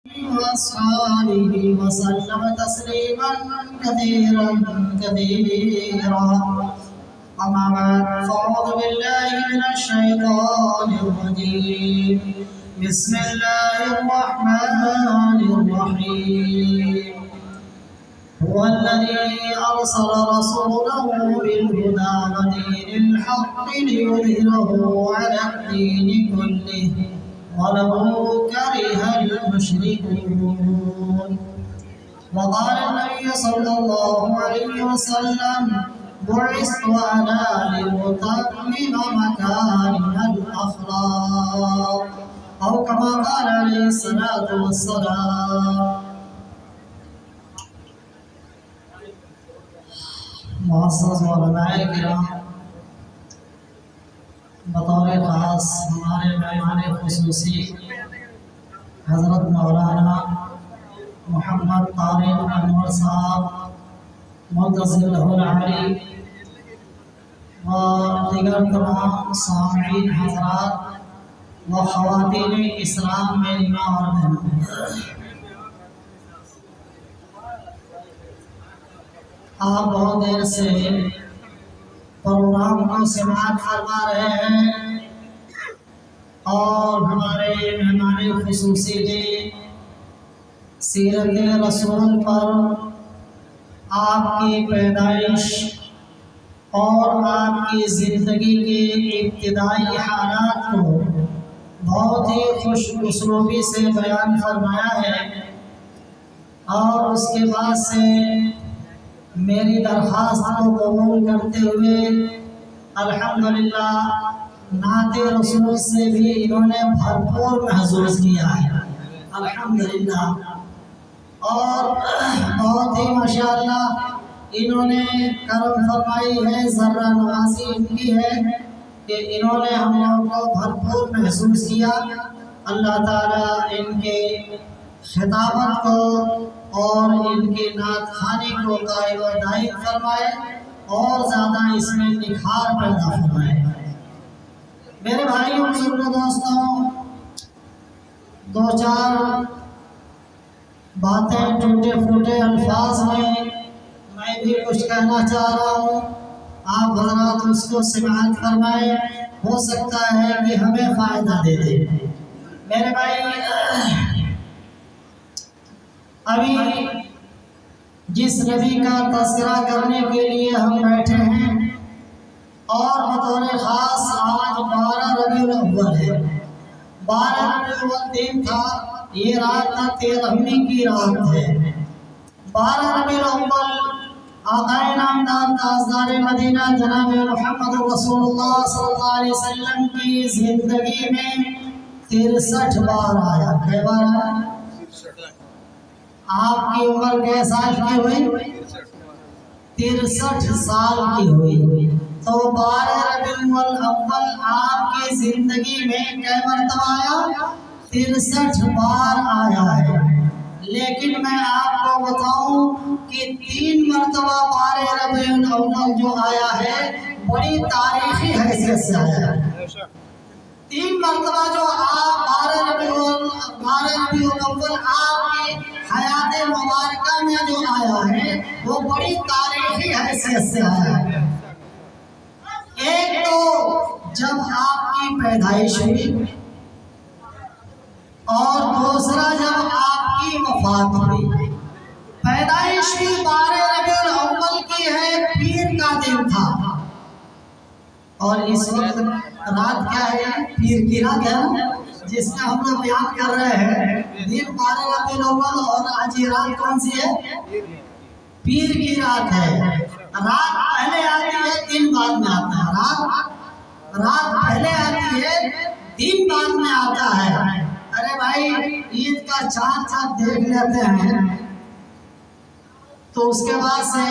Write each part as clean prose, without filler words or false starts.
وأصحابه وسلم تسليما كثيرا كثيرا. أما بعد فأعوذ بالله من الشيطان الرجيم. بسم الله الرحمن الرحيم. هو الذي أرسل رسوله بالهدى ودين الحق ليظهره على الدين كله ولو كره المشركون. وقال النبي صلى الله عليه وسلم: بعثت أنا لأتمم مكارم الأخلاق، أو كما قال عليه الصلاة والسلام. معزز علماء کرام، بطور خاص ہمارے مہمان خصوصی حضرت مولانا محمد طارق انور صاحب مدظل العالی و دیگر تمام سامعین حضرات و خواتین اسلام میں ماں اور بہنوں، آپ بہت دیر سے پروگرام کو سماعت فرما رہے ہیں اور ہمارے مہمان خصوصی نے سیرت رسول پر، آپ کی پیدائش اور آپ کی زندگی کے ابتدائی حالات کو بہت ہی خوش اسلوبی سے بیان فرمایا ہے، اور اس کے بعد سے میری درخواست کو قبول کرتے ہوئے الحمدللہ نعت رسول سے بھی انہوں نے بھرپور محسوس کیا ہے الحمدللہ، اور بہت ہی ماشاءاللہ انہوں نے کرم فرمائی ہے، ذرہ نوازی ان کی ہے کہ انہوں نے ہم لوگوں کو بھرپور محسوس کیا۔ اللہ تعالیٰ ان کے خطابت کو اور ان کے نعت خانی کو قائم و دائم فرمائے اور زیادہ اس میں نکھار پیدا فرمائے۔ میرے بھائیوں بزرگوں دوستوں، دو چار باتیں ٹوٹے پھوٹے الفاظ میں میں بھی کچھ کہنا چاہ رہا ہوں، آپ حضرات اس کو سماعت فرمائیں، ہو سکتا ہے کہ ہمیں فائدہ دے دے۔ میرے بھائی، ابھی جس نبی کا تذکرہ کرنے کے لیے ہم بیٹھے ہیں، اور بطور خاص آج 12 ربیع الاول ہے، 12 ربیع الاول دن تھا، یہ رات کا 13ویں کی رات ہے۔ 12 ربیع الاول آقا نامدار تاجدار مدینہ جناب محمد رسول اللہ صلی اللہ علیہ وسلم کی زندگی میں 63 بار آیا۔ کئی بار آیا؟ آپ کی عمر کئے سال کی ہوئی؟ 63 سال کی ہوئی۔ تو 12 ربیع الاول آپ کی زندگی میں کئی مرتبہ آیا؟ 63 بار آیا ہے۔ لیکن میں آپ کو بتاؤں کہ 3 مرتبہ 12 ربیع الاول جو آیا ہے بڑی تاریخی حیثیت سے آیا ہے۔ 3 مرتبہ جو آپ 12 ربیع الاول آپ کی حیات مبارکہ میں جو آیا ہے وہ بڑی تاریخی حیثیت سے آیا ہے۔ ایک تو جب آپ کی پیدائش ہوئی، اور دوسرا جب آپ کی وفات ہوئی۔ پیدائش کی 12 ربیع الاول کی ہے، پیر کا دن تھا، اور اس وقت رات کیا ہے؟ پیر کی رات ہے، جس میں ہم لوگ بیان کر رہے ہیں۔ دن 12 ربیع الاول اور آج یہ رات کون سی ہے؟ پیر کی رات ہے۔ رات پہلے آتی ہے، دن بعد میں آتا ہے۔ رات پہلے آتی ہے، دن بعد میں آتا ہے۔ ارے بھائی، عید کا چاند دیکھ لیتے ہیں تو اس کے بعد سے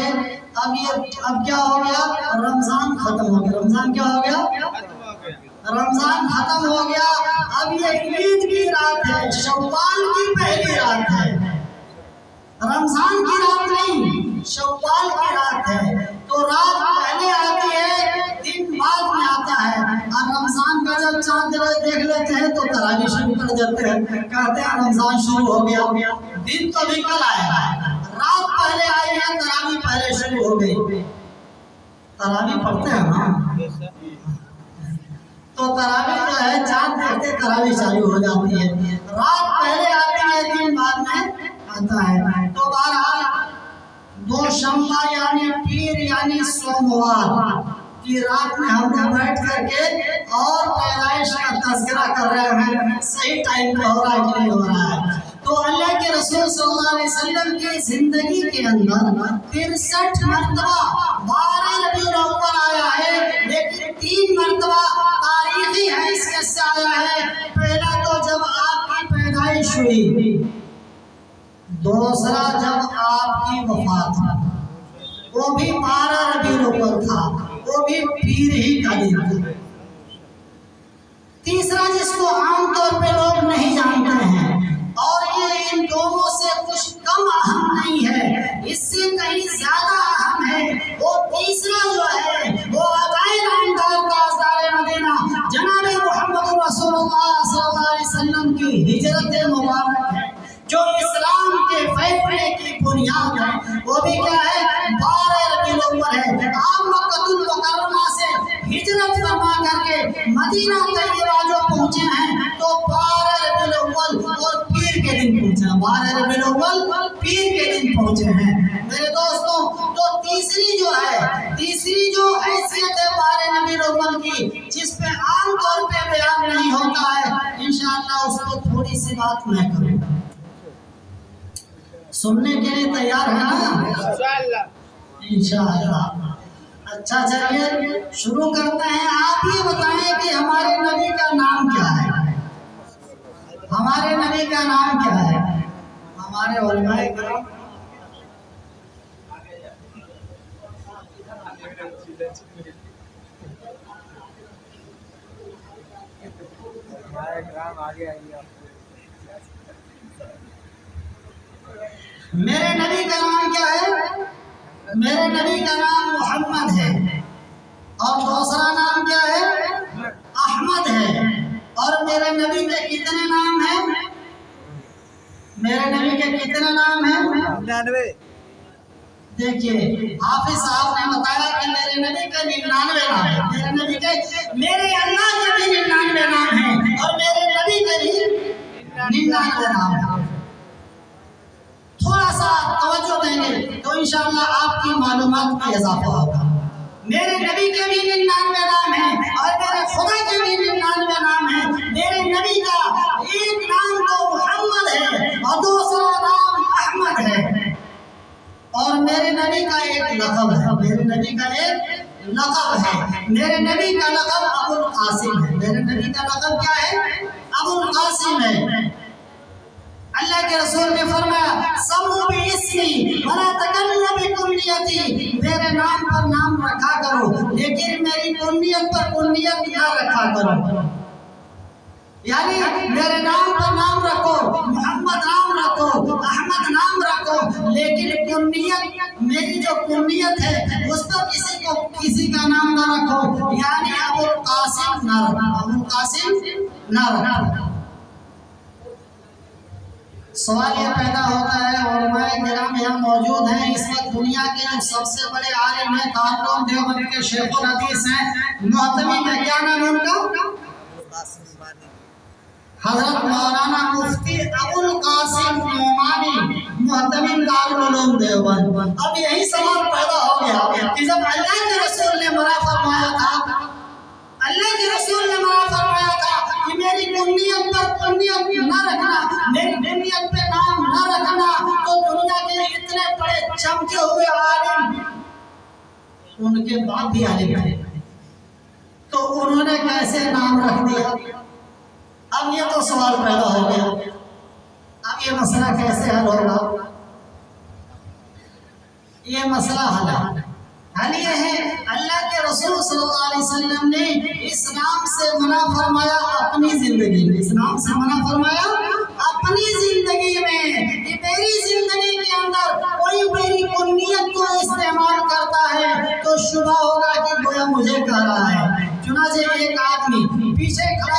اب کیا ہو گیا؟ رمضان ختم ہو گیا۔ رمضان کیا ہو گیا؟ رمضان ختم ہو گیا۔ اب یہ عید کی رات ہے، شوال کی پہلی رات ہے، رمضان کی رات نہیں، شوال کی رات ہے۔ تو رات پہلے آتی ہے، دن بعد میں آتا ہے، اور رمضان کا جب جب چاند دیکھ لیتے ہیں تو تراویح شروع کر دیتے ہیں، کہتے ہیں رمضان شروع ہو گیا۔ دن تو بھی کل آیا ہے، رات پہلے آئی ہے، تراویح پہلے شروع ہو گئی۔ تراویح پڑھتے ہیں نا، تو تراویح جو ہے چاند دیکھتے تراویح چالو ہو جاتی ہے، رات پہلے آتی ہے، دن بعد میں آتا ہے۔ تو بہرحال دوشنبہ یعنی پیر یعنی سوموار کی رات میں ہم نے بیٹھ کر کے اور پیدائش کا تذکرہ کر رہے ہیں، صحیح ٹائم پہ ہو رہا ہے کہ نہیں ہو رہا ہے۔ تو اللہ کے رسول صلی اللہ علیہ وسلم کی زندگی کے اندر 63 مرتبہ 12 ربیع الاول آیا ہے، لیکن 3 مرتبہ تاریخی حیثیت سے آیا ہے۔ پہلا تو جب آپ کی پیدائش ہوئی، دوسرا جب آپ کی وفات ہوئی، وہ بھی 12 ربیع الاول تھا، وہ بھی پیر ہی کا دن تھا۔ تیسرا جس کو عام طور پہ لوگ نہیں جانتے ہیں اور یہ ان دونوں سے کچھ کم اہم نہیں ہے، اس سے کہیں زیادہ اہم ہے، وہ تیسرا جو ہے وہ آقائے نامدار تاجدار مدینہ جناب محمد رسول اللہ صلی اللہ علیہ وسلم کی ہجرت مبارک ہے، جو اسلام کے پھیلنے کی بنیاد ہے۔ وہ بھی کیا ہے؟ 12 ربیع الاول ہے۔ آپ مکہ المکرمہ سے ہجرت فرما کر کے مدینہ طیبہ جو پہنچے ہیں تو 12 ربیع الاول اور پیر کے دن پہنچے ہیں، 12 ربیع الاول پیر کے دن پہنچے ہیں۔ میرے دوستوں، تو تیسری جو حیثیت ہے 12 ربیع الاول کی، جس پہ عام طور پہ بیان نہیں ہوتا ہے، انشاءاللہ اس پہ تھوڑی سی بات میں کروں گا۔ سننے کے لیے تیار ہے نا؟ انشاءاللہ۔ اچھا چلیے شروع کرتے ہیں۔ آپ یہ بتائیں کہ ہمارے نبی کا نام کیا ہے؟ ہمارے نبی کا نام کیا ہے؟ ہمارے علماء کرام میرے نبی کا نام کیا ہے؟ میرے نبی کا نام محمد ہے، اور دوسرا نام کیا ہے؟ احمد ہے۔ اور میرے نبی کے کتنے نام ہیں؟ میرے نبی کے کتنے نام ہیں؟ 99۔ دیکھیے حافظ صاحب نے بتایا کہ میرے نبی کے 99 نام ہیں، میرے نبی کے، میرے اللہ کے بھی 99 نام ہیں، اور میرے نبی کے بھی 99 نام ہیں۔ تھوڑا سا توجہ دیں گے تو انشاءاللہ آپ کی معلومات میں اضافہ ہوگا۔ میرے نبی کے بھی 99 نام ہیں، اور میرے خدا کے بھی 99 نام ہیں۔ میرے نبی کا ایک نام تو محمد ہے اور دوسرا نام احمد ہے، اور میرے نبی کا ایک لقب ہے، میرے نبی کا ایک لقب ہے، میرے نبی کا لقب ابو القاسم ہے۔ میرے نبی کا لقب کیا ہے؟ ابو القاسم ہے۔ اللہ کے رسول نے فرمایا سمو باسمی ولا تکلوا بکنیتی، میرے نام پر نام رکھا کرو لیکن میری کنیت پر کنیت نہ رکھا کرو، یعنی میرے نام پر نام رکھو، محمد نام رکھو، احمد نام رکھو، لیکن کنیت، میری جو کنیت ہے اس پر کسی کا نام نہ رکھو، یعنی ابو القاسم نہ رکھو، ابو القاسم نہ رکھو۔ سوال یہ پیدا ہوتا ہے، علماء کرام یہاں موجود ہیں اس وقت، دنیا کے جو سب سے بڑے عالم ہیں، دارالعلوم دیوبند کے شیخ الحدیث ہیں، محتمی میں کیا نام ہے ان کا؟ حضرت مولانا مفتی ابو القاسم نعمانی، محتمی دارالعلوم دیوبند۔ اب یہی سوال پیدا ہو گیا کہ جب اللہ کے رسول نے منع فرمایا تھا، اللہ کے رسول نے منع فرمایا تھا کہ میری کنیت پر کنیت نہ رکھنا، میری کنیت پہ نام نہ رکھنا، تو دنیا کے اتنے بڑے چمکے ہوئے عالم، ان کے بعد بھی عالم ہے، تو انہوں نے کیسے نام رکھ دیا؟ اب یہ تو سوال پیدا ہو گیا، اب یہ مسئلہ کیسے حل ہوگا؟ یہ مسئلہ حل ہے، حل یہ ہے اللہ کے رسول صلی اللہ علیہ وسلم نے اس نام سے منع فرمایا اپنی زندگی میں، اس نام سے منع فرمایا اپنی زندگی میں کہ میری زندگی کے اندر کوئی میری کنیت کو استعمال کرتا ہے تو شبہ ہوگا کہ گویا مجھے کہہ رہا ہے۔ چنانچہ ایک آدمی پیچھے کھڑا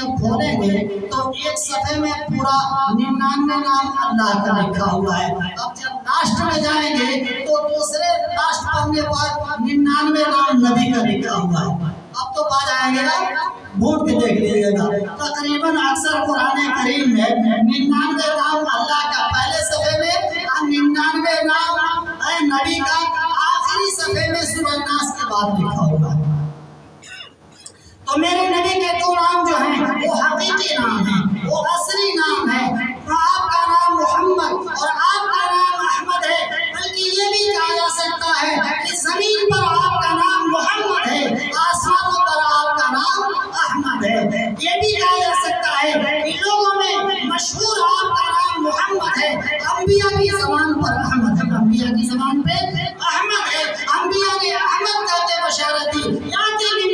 جب کھولیں گے تو ایک صفحے میں پورا 99 نام اللہ کا لکھا ہوا ہے. اب جب لاسٹ میں جائیں گے تو دوسرے لاسٹ پڑھنے پر 99 نام نبی کا لکھا ہوا ہے. اب تو پا جائیں گے نا، بھوٹ کے دیکھ لیجیے گا. تقریباً اکثر قرآن کریم میں 99 نام اللہ کا پہلے صفحے میں اور 99 نام نبی کا آخری صفحے میں سورہ ناس کے بعد لکھا ہوا ہے. تو میرے نبی کے دو نام جو ہیں وہ حقیقی نام ہیں، وہ اصلی نام ہے. آپ کا نام محمد اور آپ کا نام احمد ہے، بلکہ یہ بھی کہا جا سکتا ہے کہ زمین پر آپ کا نام محمد ہے، آسمانوں پر آپ کا نام احمد ہے. یہ بھی کہا جا سکتا ہے کہ لوگوں میں مشہور آپ کا نام محمد ہے، انبیاء کی زبان پر احمد ہے، انبیاء کی زبان پہ احمد ہے. انبیاء نے احمد کہتے بشارت دی، یاتی من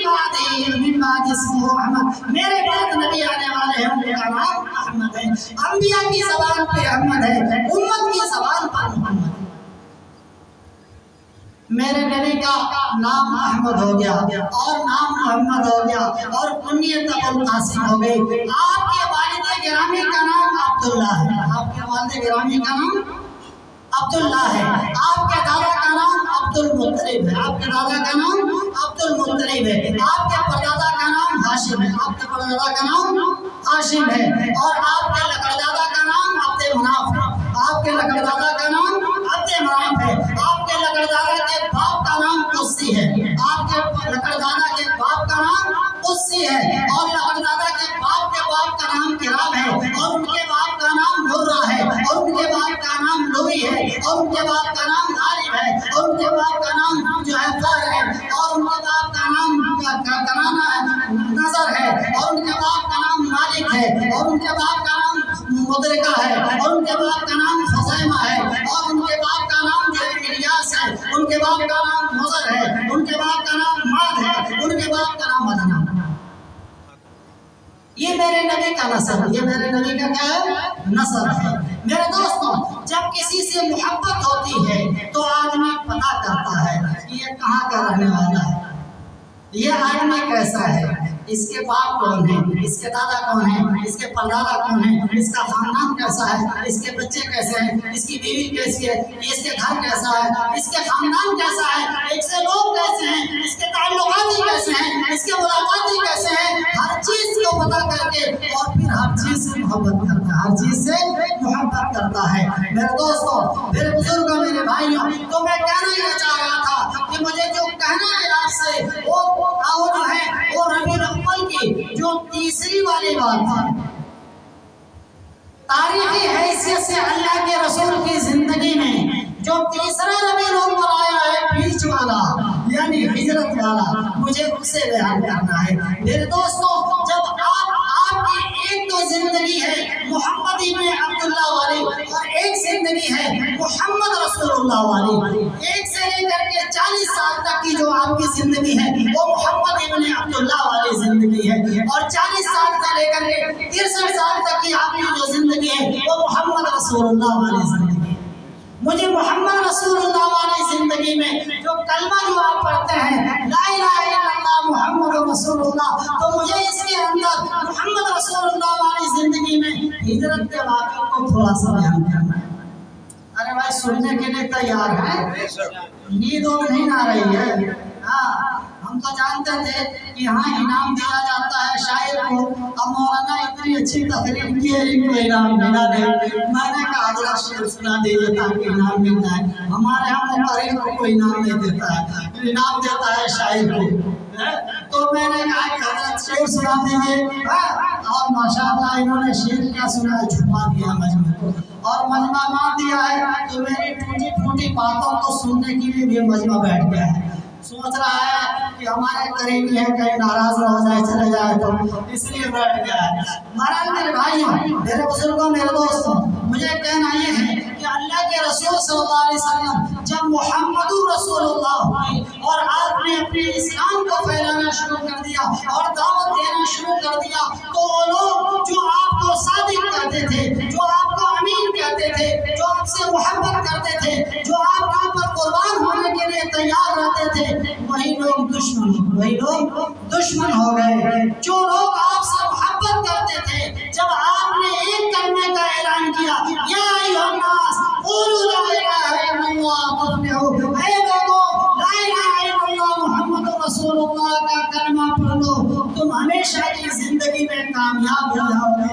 بعد اسمہ احمد، میرے بعد نبی آنے والے ہیں، ان کا نام احمد ہے. انبیاء کی زبان پہ احمد ہے، امت کی زبان پر محمد ہے. میرے نبی کا نام احمد ہو گیا اور نام محمد ہو گیا اور کنیت ابو القاسم ہو گئی. آپ کے والد گرامی کا نام عبداللہ ہے، آپ کے والد گرامی کا نام عبداللہ ہے. آپ کے دادا کا نام عبد المطلب ہے، آپ کے دادا کا نام عبد المطلب ہے. آپ کے پردادا کا نام ہاشم ہے، آپ کے پردادا کا نام ہاشم ہے. اور آپ کے لقڑدادا کا نام عبد مناف ہے، آپ کے لقڑدادا کا نام عبد مناف ہے. آپ کے لقڑدادا کے باپ کا نام قصی ہے، آپ کے لقڑدادا کے باپ کا نام قصی ہے. اور لقڑدادا کے باپ کا نام کراب ہے، اور ان کے باپ کا نام مرہ ہے، اور ان کے باپ کا نام لوئی ہے، اور ان کے باپ کا نام غالب ہے، اور ان کے باپ کا نام جو ہے فر ہے، اور ان کے باپ کا نام کنانا ہے، نظر ہے، اور ان کے باپ کا نام مالک ہے، اور ان کے باپ کا نام مدرکہ ہے، اور ان کے باپ کا نام خزیمہ ہے، اور ان کے باپ کا نام جو ہے الیاس ہے، ان کے باپ کا نام مضر ہے، ان کے باپ کا نام ماد ہے، ان کے باپ کا نام مدنا. یہ میرے نبی کا نسب، یہ میرے نبی کا کیا ہے؟ نسب ہے. میرے دوستوں، جب کسی سے محبت ہوتی ہے تو آدمی پتہ کرتا ہے یہ کہاں کا رہنے والا ہے، یہ آدمی کیسا ہے، اس کے باپ کون ہے، اس کے دادا کون ہے، اس کے پردادا کون ہے، اس کا خاندان کیسا ہے، اس کے بچے کیسے ہیں، اس کی بیوی کیسی ہے، اس کے گھر کیسا ہے، اس کے خاندان کیسا ہے، ایک سے لوگ کیسے ہیں، اس کے تعلقات کیسے ہیں، اس کے ملاقات کیسے ہیں. ہر چیز کو پتہ کر کے اور پھر ہر چیز سے محبت کرتا ہے، ہر چیز سے محبت کرتا ہے. میرے دوستوں، میرے بزرگوں، میرے بھائیوں، تو میں کہنا یہ چاہ رہا تھا کہ مجھے جو کہنا ہے آپ سے وہ جو ہے وہ ربیع الاول کی جو تیسری والی بات ہے. تاریخی حیثیت سے اللہ کے رسول کی زندگی میں جو تیسرا ربیع الاول آیا ہے، بیچ والا یعنی ہجرت والا، مجھے اس سے بیان کرنا ہے. میرے دوستوں، جب آپ کی ایک تو زندگی ہے محمد ابن عبداللہ والی اور ایک زندگی ہے محمد رسول اللہ والی. ایک سے لے کر کے 40 سال تک کی جو آپ کی زندگی ہے وہ محمد ابن عبداللہ والی زندگی ہے، اور 40 سال سے لے کر کے 63 سال تک کی آپ کی جو زندگی ہے وہ محمد رسول اللہ والی زندگی ہے. مجھے محمد رسول اللہ والی زندگی میں جو کلمہ جو آپ پڑھتے ہیں لا الہ الا اللہ محمد رسول اللہ، تو مجھے اس کے اندر محمد رسول اللہ والی زندگی میں ہجرت کے واقعے کو تھوڑا سا بیان کرنا ہے. ارے بھائی، سننے کے لیے تیار ہیں؟ نیند اور نہیں آ رہی ہے؟ ہاں، ہم تو جانتے تھے کہ یہاں انعام دیا جاتا ہے شاعر کو. اب مولانا اتنی اچھی تقریر کی ہے، ان کو انعام ملا دے. میں نے کہا حضرت شعر سنا دیجیے تاکہ انعام مل جائے. ہمارے یہاں مقرر کو کوئی انعام نہیں دیتا ہے، انعام دیتا ہے شاعر کو. تو میں نے کہا کہ حضرت شعر سنا دیجیے، اور ماشاءاللہ انہوں نے شعر کیا سنا ہے، جھپا دیا مجمع کو اور مجمع مان دیا ہے. تو میری ٹوٹی پھوٹی باتوں کو سننے کے لیے بھی مجمع بیٹھ گیا ہے. سوچ رہا ہے کہ ہمارے قریبی ہے کہیں ناراض نہ ہو جائے چلے جائے، تو اس لیے بیٹھ گیا ہے. مہاراج میرے بھائیوں، میرے بزرگوں، میرے دوستوں، مجھے کہنا یہ ہے کہ اللہ کے رسول صلی اللہ علیہ وسلم جب محمد رسول اللہ ہوئی اور آپ نے اپنے اسلام کو پھیلانا شروع کر دیا اور دعوت دینا شروع کر دیا، تو وہ لوگ جو آپ کو صادق کہتے تھے، جو آپ کو امین کہتے تھے، جو آپ سے محبت کرتے تھے، جو آپ کے اوپر قربان ہونے کے لیے تیار رہتے تھے، وہی لوگ دشمن ہو گئے. جو لوگ آپ سے محبت یا ایھا الناس قولوا لا الہ الا اللہ تفلحوا، اے لوگوں لا الہ الا اللہ محمد رسول اللہ کا کلمہ پڑھ لو تم ہمیشہ کی زندگی میں کامیاب ہو جاؤ گے۔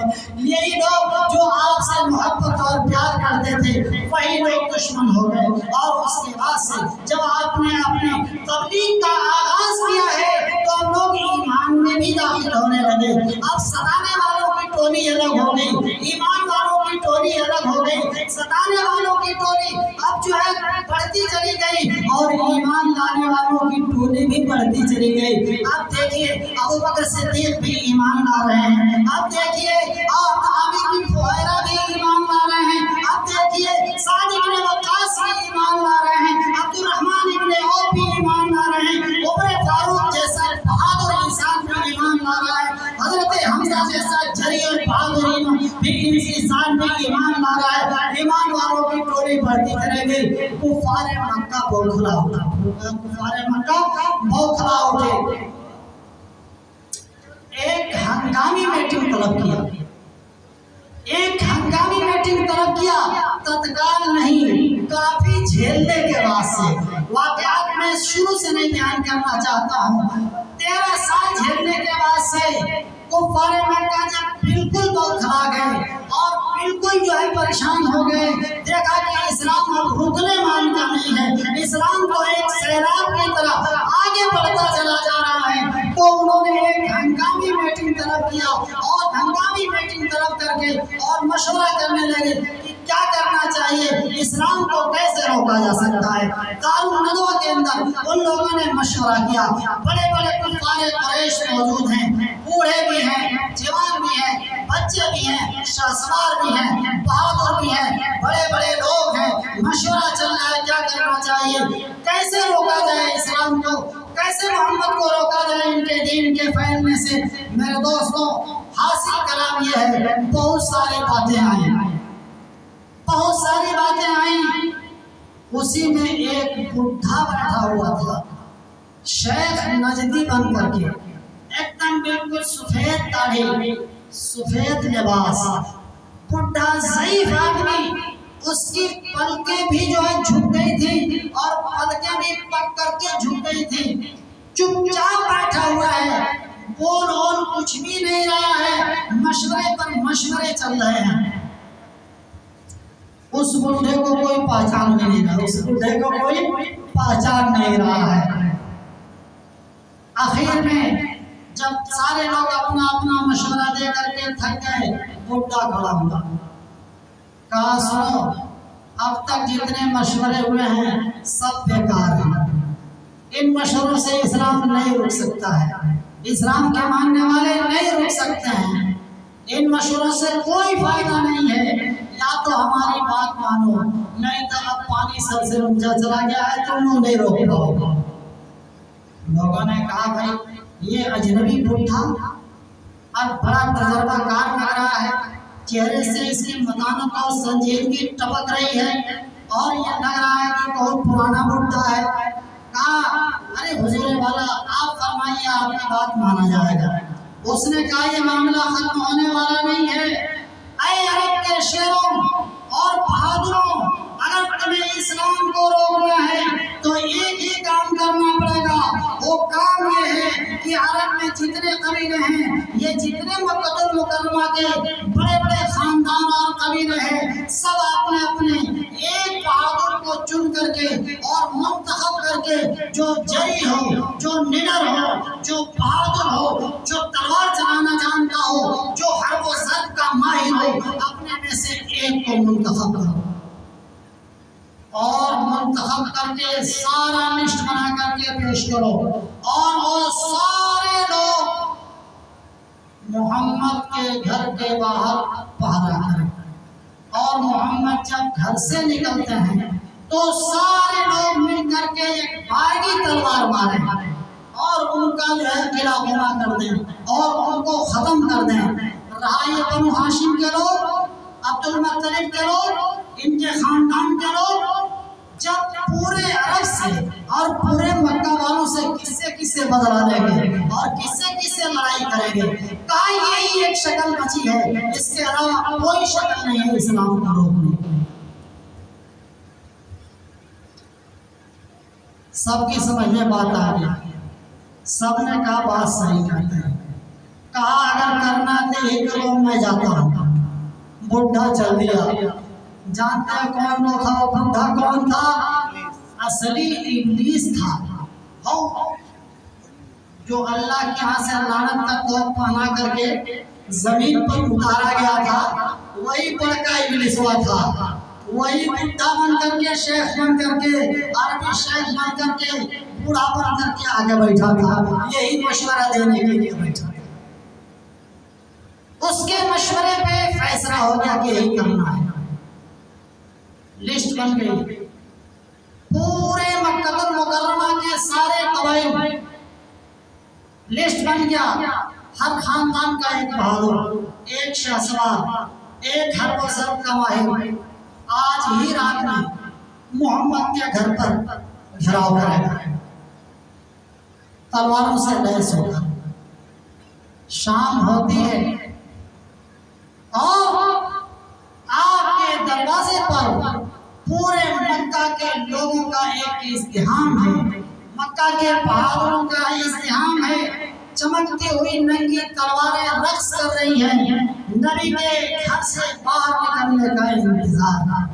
یہی لوگ جو آپ سے محبت اور پیار کرتے تھے وہی لوگ دشمن ہو گئے، اور اس کے بعد سے جب آپ نے اپنے تبلیغ کا آغاز کیا ہے تو ہم لوگ ایمان میں بھی داخل ہونے لگے۔ اب ستانے والوں کی ٹولی الگ ہو گئی، ایمان والوں کی ٹولی الگ ہو گئی، ستانے والوں کی ٹولی اب جو ہے بڑھتی چلی گئی، اور ایمان لانے والوں کی ٹولی بھی بڑھتی چلی گئی۔ اب دیکھیے ابو بکر صدیق بھی ایمان لا رہے ہیں، اب دیکھیے اور عامر بن فہیرہ بھی ایمان لا رہے ہیں، اب دیکھیے سعد بن وقاص بھی ایمان لا رہے ہیں، عبد الرحمن بن عوف بھی ایمان لا رہے ہیں، عمر فاروق جیسا بہادر انسان بھی ایمان لا رہا ہے، حضرت حمزہ جیسا جری اور بہادر انسان بھی ایمان لا رہا ہے۔ ایمان والوں کی ٹولی بڑھتی چلے گئی۔ کفار مکہ بوکھلا اٹھا، کفار مکہ بوکھلا اٹھے، ایک ہنگامی میٹنگ طلب کیا، ایک ہنگامی میٹنگ طلب کیا، تتکال نہیں، کافی جھیلنے کے بعد سے۔ واقعات میں شروع سے نہیں بیان کرنا چاہتا ہوں۔ 13 سال جھیلنے کے بعد سے کفار مکہ جب بالکل بوکھلا گئے اور بالکل جو ہے پریشان ہو گئے، دیکھا کہ اسلام اب رکنے مانتا نہیں ہے، اسلام تو ایک سیلاب کی طرح آگے بڑھتا چلا جا رہا ہے، تو انہوں نے ایک ہنگامی میٹنگ طلب کیا، اور ہنگامی میٹنگ طلب کر کے اور مشورہ کرنے لگے کہ کیا کرنا چاہیے، اسلام کو کیسے روکا جا سکتا ہے۔ دار الندوہ کے اندر ان لوگوں نے مشورہ کیا، بڑے بڑے کفار قریش موجود ہیں، بوڑھے بھی ہیں، جوان بھی ہیں، بچے بھی ہیں، شہسوار بھی ہیں، بہادر بھی ہیں، بڑے بڑے لوگ ہیں، مشورہ چل رہا ہے کیا کرنا چاہیے، کیسے روکا جائے اسلام کو، کیسے محمد کو روکا جائے ان کے دین کے پھیلنے سے۔ میرے دوستوں حاصل کلام یہ ہے، بہت ساری باتیں آئیں، بہت ساری باتیں آئیں، اسی میں ایک بڈھا بیٹھا ہوا تھا، شیخ نجدی بن کر کے، ایک دم بالکل سفید داڑھی، سفید لباس، بڈھا ضعیف آدمی، اس کی پلکیں بھی جو ہے جھک گئی تھی اور پلکیں بھی پک کر کے جھک گئی تھی، چپ چاپ بیٹھا ہوا ہے، بول کچھ بھی نہیں رہا ہے، مشورے پر مشورے چل رہے ہیں۔ اس بڈھے کو کوئی پہچان نہیں رہا، اس بڈھے کو کوئی پہچان نہیں رہا ہے۔ آخر میں جب سارے لوگ اپنا اپنا مشورہ دے کر کے تھک گئے، بڈھا کھڑا ہوا، کہا سنو اب تک جتنے مشورے ہوئے ہیں سب بیکار ہیں، ان مشوروں سے اسلام نہیں رک سکتا ہے، اسلام کے ماننے والے نہیں رک سکتے ہیں، ان مشوروں سے کوئی فائدہ نہیں ہے، یا تو ہماری بات مانو نہیں تو اب پانی سر سے اونچا چلا گیا ہے تم نہیں روک پاؤ گے۔ لوگوں نے کہا بھائی یہ اجنبی بڈھا اور بڑا تجربہ کار لگ رہا ہے، چہرے سے اس کی متانت اور سنجیدگی ٹپک رہی ہے، اور یہ لگ رہا ہے کہ بہت پرانا بڈھا ہے۔ کہا ارے حضور والا آپ فرمائیے آپ کی بات مانا جائے گا۔ اس نے کہا یہ معاملہ ختم ہونے والا نہیں ہے، اے عرب کے شیروں اور بہادروں، اگر تمہیں اسلام کو روکنا ہے تو ایک ہی کام کرنا پڑے گا، وہ کام یہ ہے کہ عرب میں جتنے قبیلے ہیں، یہ جتنے مکہ المکرمہ کے بڑے بڑے خاندان اور قبیلے ہیں، سب اپنے اپنے ایک بہادر کو چن کر کے اور منتخب کر کے، جو جری ہو، جو نڈر ہو، جو بہادر ہو، جو تلوار چلانا جانتا ہو، جو حرب و ضرب کا ماہر ہو، اپنے میں سے ایک کو منتخب کرو، اور منتخب کر کے سارا لسٹ بنا کر کے پیش کرو، اور وہ سارے لوگ محمد کے گھر کے باہر پہرا کریں، اور محمد جب گھر سے نکلتے ہیں تو سارے لوگ مل کر کے ایک بارگی تلوار ماریں اور ان کا جو ہے قلعہ گما کر دیں اور ان کو ختم کر دیں۔ رہا یہ بنو ہاشم کے لوگ، عبد المطلب کے لوگ، ان کے خاندان کے لوگ، جب پورے عرب سے اور پورے مکہ والوں سے کس سے بدلہ لیں گے اور کس سے لڑائی کریں گے؟ کہا یہی ایک شکل بچی ہے، اس کے علاوہ کوئی شکل نہیں ہے اسلام کو روکنے کی۔ سب کی سمجھ میں بات آ گئی، سب نے کہا بات صحیح کرتے ہیں۔ کہا اگر کرنا تو ہی کرو، میں جاتا ہوں۔ بڈھا چل دیا۔ جانتے ہیں کون وہ تھا؟ بڈھا کون تھا؟ اصلی ابلیس تھا، جو اللہ کے ہاں سے لعنت کا توق پہنا کر کے زمین پر اتارا گیا تھا۔ وہی بڑکا ابلیس ہوا تھا، وہی بڈھا بن کر کے، شیخ بن کر کے، عربی شیخ بن کر کے، بوڑھا بن کر کے آگے بیٹھا تھا، یہی مشورہ دینے کے لیے بیٹھا تھا۔ اس کے مشورے پہ فیصلہ ہو گیا کہ یہی کرنا ہے۔ لسٹ بن گئی، پورے مکہ المکرمہ کے سارے قبائل لسٹ بن گیا، ہر خاندان کا ایک بہادر، ایک شہسوار، ایک حرب و ضرب کا ماہر آج ہی رات میں محمد کے گھر پر گھراؤ کرے گا، تلواروں سے لیس ہو کر۔ شام ہوتی ہے اور آپ کے دروازے پر پورے مکہ کے لوگوں کا ایک ازدحام ہے، مکہ کے بہادروں کا ازدحام ہے۔ چمکتی ہوئی ننگی تلواریں رقص کر رہی ہیں، نبی کے گھر سے باہر نکلنے کا انتظار۔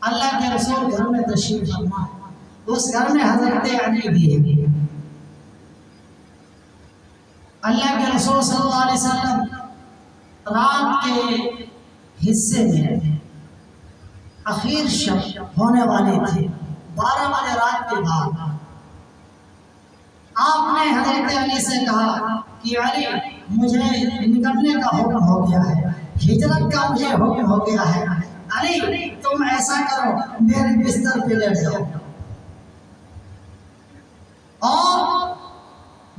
اللہ کے رسول گھر میں تشریف فرما، اس گھر میں حضرت علی بھی ہے۔ اللہ کے رسول صلی اللہ علیہ وسلم رات کے حصے میں اخیر شب ہونے والے تھے، 12 بجے رات کے بعد آپ نے حضرت علی سے کہا کہ علی مجھے نکلنے کا حکم ہو گیا ہے، ہجرت کا مجھے حکم ہو گیا ہے، علی تم ایسا کرو میرے بستر پہ لیٹ جاؤ، اور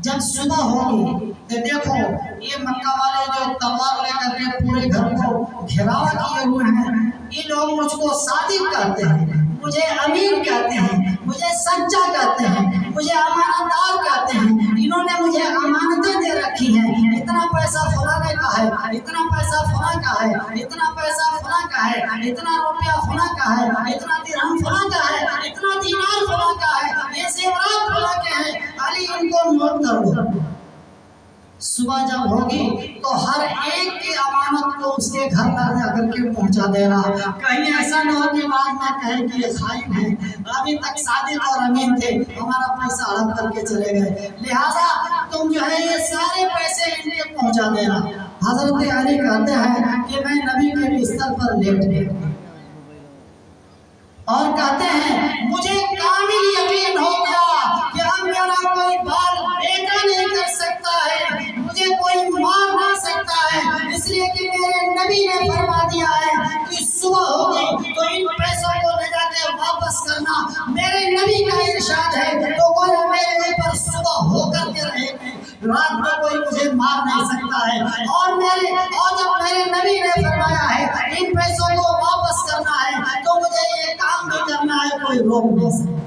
جب صبح ہوگی تو دیکھو یہ مکہ والے جو تلوار لے کر کے پورے گھر کو گھیراوا کیے ہوئے ہیں، یہ لوگ مجھ کو صادق کہتے ہیں، مجھے امین کہتے ہیں، مجھے سچا کہتے ہیں، مجھے امانت دار کہتے ہیں، انہوں نے مجھے امانتیں دے رکھی ہیں، اتنا پیسہ فلاں کا ہے، اتنا پیسہ فلاں کا ہے، اتنا پیسہ فلاں کا ہے، اتنا روپیہ فلاں کا ہے، اتنا درہم فلاں کا ہے، اتنا دینار فلاں کا ہے، یہ زیورات فلاں کے ہیں، علی ان کو نوٹ کر دو۔ صبح جب ہوگی تو ہر ایک کی امانت کو اس کے گھر پر جا کر کے پہنچا دینا، کہیں ایسا نہ ہو کہ بعد میں کہیں کہ یہ خائن ہے، ابھی تک صادق اور امین تھے، ہمارا پیسہ ہڑپ کر کے چلے گئے، لہٰذا تم جو ہے یہ سارے پیسے ان کے پہنچا دینا۔ حضرت علی کہتے ہیں کہ میں نبی کے بستر پر لیٹ گیا اور کہتے ہیں مجھے کامل یقین ہو گیا کہ اب میرا کوئی بال بیٹا نہیں کر سکتا ہے، مجھے کوئی مار نہ سکتا ہے، اس لیے کہ میرے نبی نے فرما دیا ہے کہ صبح ہوگی تو ان پیسوں کو لے جا کے واپس کرنا، میرے نبی کا ارشاد ہے، تو کوئی میرے اوپر صبح ہو کر کے رہے گی، رات میں کوئی مجھے مار نہیں سکتا ہے، اور جب میرے نبی نے فرمایا ہے ان پیسوں کو واپس کرنا ہے تو مجھے یہ کام بھی کرنا ہے، کوئی روک نہیں سکتا ہے۔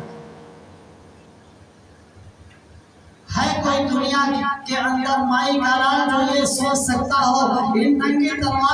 کوئی دنیا کے اندر مائی کا لال جو یہ سوچ سکتا ہو ان ننگی تلوار